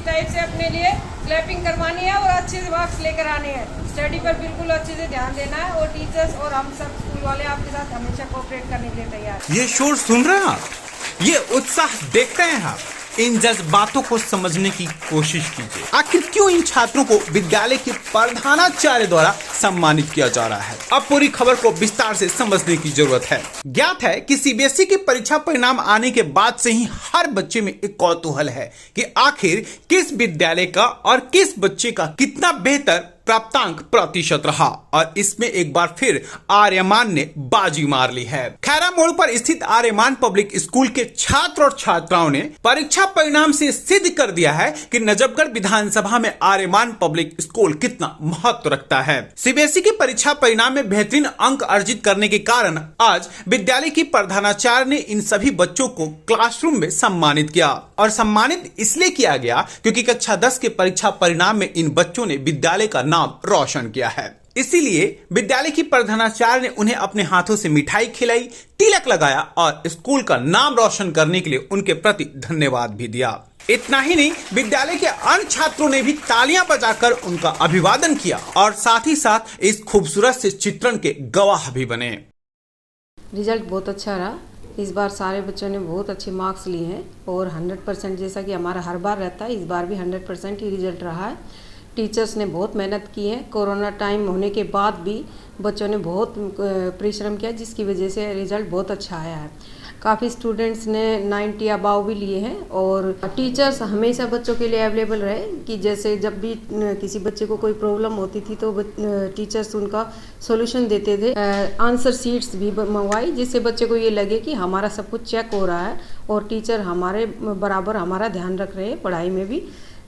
Type से अपने लिए क्लैपिंग करवानी है और अच्छे से मार्क्स लेकर आने हैं। स्टडी पर बिल्कुल अच्छे से ध्यान देना है और टीचर्स और हम सब स्कूल वाले आपके साथ हमेशा कोऑपरेट करने के लिए तैयार हैं। ये शोर सुन रहे हैं आप, ये उत्साह देखते हैं आप। इन जज्बातों को समझने की कोशिश कीजिए। आखिर क्यों इन छात्रों को विद्यालय के प्रधानाचार्य द्वारा सम्मानित किया जा रहा है? अब पूरी खबर को विस्तार से समझने की जरूरत है। ज्ञात है कि सीबीएसई के परीक्षा परिणाम आने के बाद से ही हर बच्चे में एक कौतूहल है कि आखिर किस विद्यालय का और किस बच्चे का कितना बेहतर प्राप्तांक प्रतिशत रहा, और इसमें एक बार फिर आर्यमान ने बाजी मार ली है। खैरा मोड़ पर स्थित आर्यमान पब्लिक स्कूल के छात्र और छात्राओं ने परीक्षा परिणाम से सिद्ध कर दिया है कि नजफगढ़ विधानसभा में आर्यमान पब्लिक स्कूल कितना महत्व रखता है। सीबीएसई की परीक्षा परिणाम में बेहतरीन अंक अर्जित करने के कारण आज विद्यालय की प्रधानाचार्य ने इन सभी बच्चों को क्लासरूम में सम्मानित किया, और सम्मानित इसलिए किया गया क्योंकि कक्षा 10 के परीक्षा परिणाम में इन बच्चों ने विद्यालय का नाम रोशन किया है। इसीलिए विद्यालय की प्रधानाचार्य ने उन्हें अपने हाथों से मिठाई खिलाई, तिलक लगाया और स्कूल का नाम रोशन करने के लिए उनके प्रति धन्यवाद भी दिया। इतना ही नहीं, विद्यालय के अन्य छात्रों ने भी तालियां बजाकर उनका अभिवादन किया और साथ ही साथ इस खूबसूरत से चित्रण के गवाह भी बने। रिजल्ट बहुत अच्छा रहा। इस बार सारे बच्चों ने बहुत अच्छे मार्क्स लिए हैं और 100% जैसा कि हमारा हर बार रहता है, इस बार भी 100% ही रिजल्ट रहा है। टीचर्स ने बहुत मेहनत की है। कोरोना टाइम होने के बाद भी बच्चों ने बहुत परिश्रम किया, जिसकी वजह से रिजल्ट बहुत अच्छा आया है। काफ़ी स्टूडेंट्स ने 90 अबाव भी लिए हैं और टीचर्स हमेशा बच्चों के लिए अवेलेबल रहे कि जैसे जब भी किसी बच्चे को कोई प्रॉब्लम होती थी तो टीचर्स उनका सॉल्यूशन देते थे। आंसर शीट्स भी मंगवाई जिससे बच्चे को ये लगे कि हमारा सब कुछ चेक हो रहा है और टीचर हमारे बराबर हमारा ध्यान रख रहे हैं पढ़ाई में भी,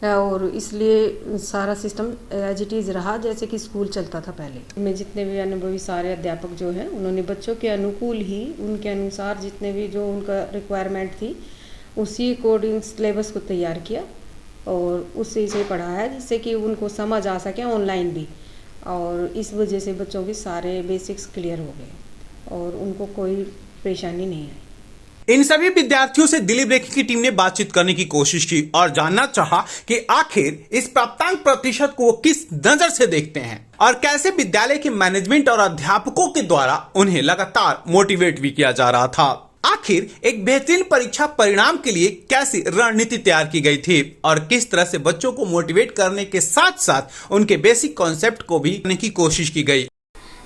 और इसलिए सारा सिस्टम एज इट इज़ रहा जैसे कि स्कूल चलता था पहले। में जितने भी अनुभवी सारे अध्यापक जो हैं उन्होंने बच्चों के अनुकूल ही उनके अनुसार जितने भी जो उनका रिक्वायरमेंट थी उसी अकॉर्डिंग सिलेबस को तैयार किया और उससे इसे पढ़ाया जिससे कि उनको समझ आ सके ऑनलाइन भी, और इस वजह से बच्चों के सारे बेसिक्स क्लियर हो गए और उनको कोई परेशानी नहीं आई। इन सभी विद्यार्थियों से दिलीप रेखी की टीम ने बातचीत करने की कोशिश की और जानना चाहा कि आखिर इस प्राप्तांक प्रतिशत को वो किस नजर से देखते हैं और कैसे विद्यालय के मैनेजमेंट और अध्यापकों के द्वारा उन्हें लगातार मोटिवेट भी किया जा रहा था। आखिर एक बेहतरीन परीक्षा परिणाम के लिए कैसी रणनीति तैयार की गई थी और किस तरह से बच्चों को मोटिवेट करने के साथ साथ उनके बेसिक कॉन्सेप्ट को भी करने की कोशिश की गई।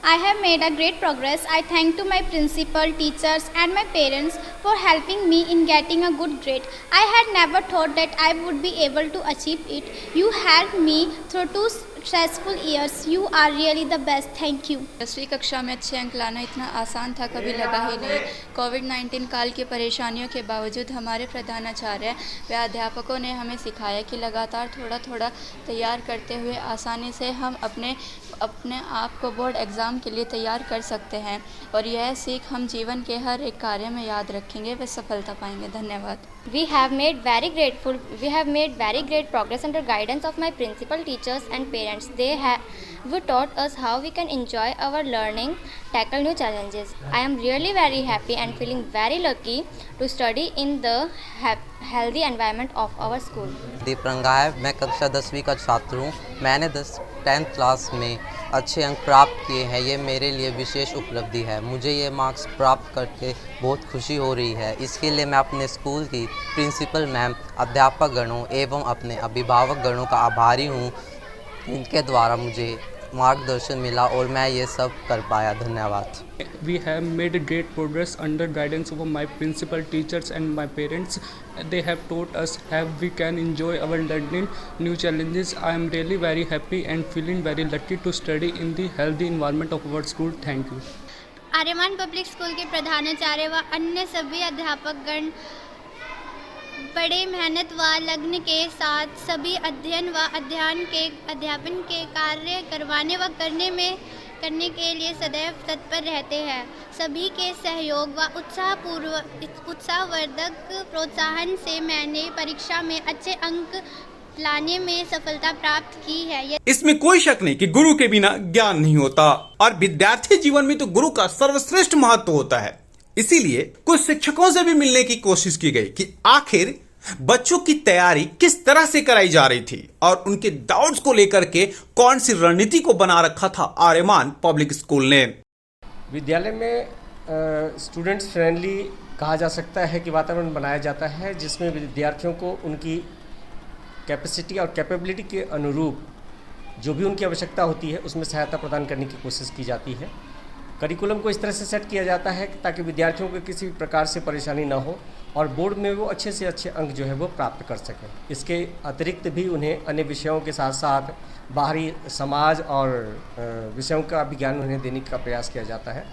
I have made a great progress. I thank to my principal, teachers and my parents for helping me in getting a good grade. I had never thought that I would be able to achieve it. You helped me through 2 stressful years. You are really the best. Thank you. 10वीं कक्षा में अच्छे अंक लाना इतना आसान था कभी लगा ही नहीं। कोविड-19 काल की परेशानियों के बावजूद हमारे प्रधानाचार्य व अध्यापकों ने हमें सिखाया कि लगातार थोड़ा थोड़ा तैयार करते हुए आसानी से हम अपने आप को बोर्ड एग्ज़ाम के लिए तैयार कर सकते हैं, और यह सीख हम जीवन के हर एक कार्य में याद रखेंगे व सफलता पाएंगे। धन्यवाद। We have made very great progress under guidance of my principal, teachers and parents. They have taught us how we can enjoy our learning, tackle new challenges. I am really very happy and feeling very lucky to study in the healthy environment of our school. दीप रंगा है। मैं कक्षा 10वीं का छात्र हूँ। मैंने 10th class में अच्छे अंक प्राप्त किए हैं। ये मेरे लिए विशेष उपलब्धि है। मुझे ये मार्क्स प्राप्त करके बहुत खुशी हो रही है। इसके लिए मैं अपने स्कूल की प्रिंसिपल मैम, अध्यापक गणों एवं अपने अभिभावक गणों का आभारी हूँ। इनके द्वारा मुझे मार्गदर्शन मिला और मैं ये सब कर पाया। धन्यवाद। We have made great progress under guidance of my principal, teachers and my parents. They have taught us how we can enjoy our learning, new challenges. I am really very happy and feeling very lucky to study in the healthy environment of our school. Thank you. Aryaman public school के प्रधानाचार्य व अन्य सभी अध्यापक गण बड़े मेहनत व लग्न के साथ सभी अध्ययन व अध्यापन के कार्य करवाने व करने के लिए सदैव तत्पर रहते हैं। सभी के सहयोग व उत्साहवर्धक प्रोत्साहन से मैंने परीक्षा में अच्छे अंक लाने में सफलता प्राप्त की है। इसमें कोई शक नहीं कि गुरु के बिना ज्ञान नहीं होता और विद्यार्थी जीवन में तो गुरु का सर्वश्रेष्ठ महत्व होता है। इसीलिए कुछ शिक्षकों से भी मिलने की कोशिश की गई कि आखिर बच्चों की तैयारी किस तरह से कराई जा रही थी और उनके डाउट्स को लेकर के कौन सी रणनीति को बना रखा था आर्यमान पब्लिक स्कूल ने। विद्यालय में स्टूडेंट्स फ्रेंडली कहा जा सकता है कि वातावरण बनाया जाता है, जिसमें विद्यार्थियों को उनकी कैपेसिटी और कैपेबिलिटी के अनुरूप जो भी उनकी आवश्यकता होती है उसमें सहायता प्रदान करने की कोशिश की जाती है। करिकुलम को इस तरह से सेट किया जाता है ताकि विद्यार्थियों को किसी भी प्रकार से परेशानी ना हो और बोर्ड में वो अच्छे से अच्छे अंक जो है वो प्राप्त कर सकें। इसके अतिरिक्त भी उन्हें अन्य विषयों के साथ साथ बाहरी समाज और विषयों का भी ज्ञान उन्हें देने का प्रयास किया जाता है।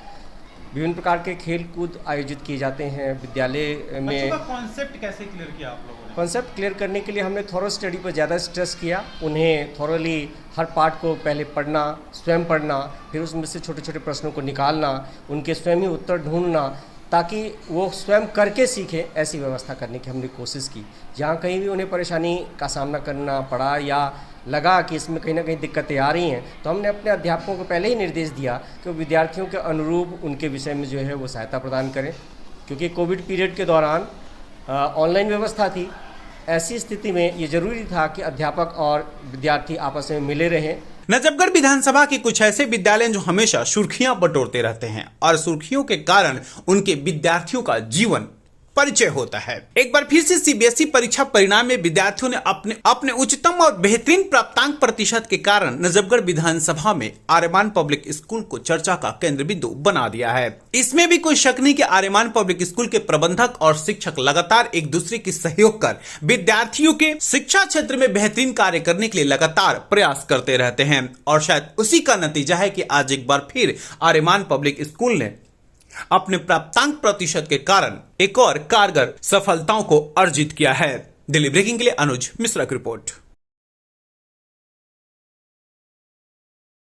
विभिन्न प्रकार के खेल कूद आयोजित किए जाते हैं विद्यालय में। कॉन्सेप्ट कैसे क्लियर किया आप लोगों ने? कॉन्सेप्ट क्लियर करने के लिए हमने थॉरो स्टडी पर ज़्यादा स्ट्रेस किया। उन्हें थॉरोली हर पार्ट को पहले पढ़ना, स्वयं पढ़ना, फिर उसमें से छोटे छोटे प्रश्नों को निकालना, उनके स्वयं ही उत्तर ढूंढना, ताकि वो स्वयं करके सीखें, ऐसी व्यवस्था करने की हमने कोशिश की। जहाँ कहीं भी उन्हें परेशानी का सामना करना पड़ा या लगा कि इसमें कहीं ना कहीं दिक्कतें आ रही हैं, तो हमने अपने अध्यापकों को पहले ही निर्देश दिया कि विद्यार्थियों के अनुरूप उनके विषय में जो है वो सहायता प्रदान करें। क्योंकि कोविड पीरियड के दौरान ऑनलाइन व्यवस्था थी, ऐसी स्थिति में ये जरूरी था कि अध्यापक और विद्यार्थी आपस में मिले रहें। नजफगढ़ विधानसभा के कुछ ऐसे विद्यालय जो हमेशा सुर्खियां बटोरते रहते हैं और सुर्खियों के कारण उनके विद्यार्थियों का जीवन परिचय होता है। एक बार फिर से सीबीएसई परीक्षा परिणाम में विद्यार्थियों ने अपने उच्चतम और बेहतरीन प्राप्तांक प्रतिशत के कारण नजफगढ़ विधानसभा में आर्यमान पब्लिक स्कूल को चर्चा का केंद्र बिंदु बना दिया है। इसमें भी कोई शक नहीं कि आर्यमान पब्लिक स्कूल के प्रबंधक और शिक्षक लगातार एक दूसरे की सहयोग कर विद्यार्थियों के शिक्षा क्षेत्र में बेहतरीन कार्य करने के लिए लगातार प्रयास करते रहते हैं और शायद उसी का नतीजा है कि आज एक बार फिर आर्यमान पब्लिक स्कूल ने अपने प्राप्तांक प्रतिशत के कारण एक और कारगर सफलताओं को अर्जित किया है। दिल्ली ब्रेकिंग के लिए अनुज मिश्रा की रिपोर्ट।